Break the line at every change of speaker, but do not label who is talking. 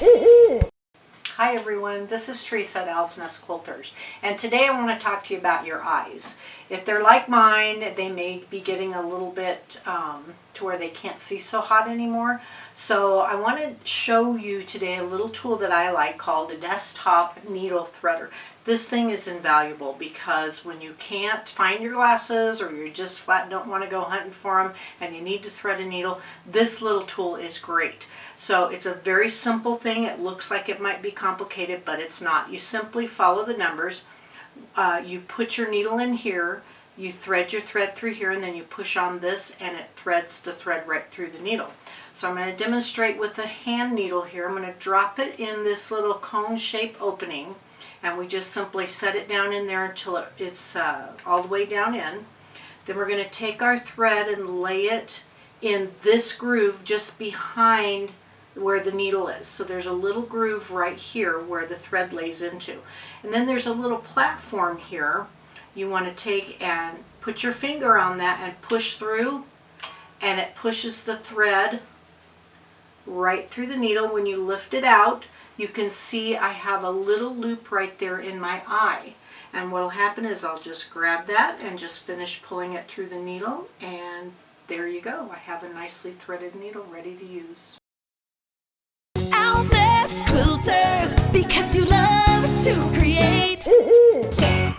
Hi everyone, this is Teresa at Owl's Nest Quilters, and today I want to talk to you about your eyes. If they're like mine, they may be getting a little bit to where they can't see so hot anymore. So I want to show you today a little tool that I like called a desktop needle threader. This thing is invaluable because when you can't find your glasses or you just flat don't want to go hunting for them and you need to thread a needle, this little tool is great. So it's a very simple thing. It looks like it might be complicated, but it's not. You simply follow the numbers. You put your needle in here, you thread your thread through here, and then you push on this and it threads the thread right through the needle. So I'm going to demonstrate with the hand needle here. I'm going to drop it in this little cone shaped opening, and we just simply set it down in there until it's all the way down in. Then we're going to take our thread and lay it in this groove just behind where the needle is. So there's a little groove right here where the thread lays into. And then there's a little platform here. You want to take and put your finger on that and push through, and it pushes the thread right through the needle. When you lift it out, you can see I have a little loop right there in my eye. And what will happen is I'll just grab that and just finish pulling it through the needle, and there you go. I have a nicely threaded needle ready to use.
Owl's Nest Quilters, because you love to create. Yeah.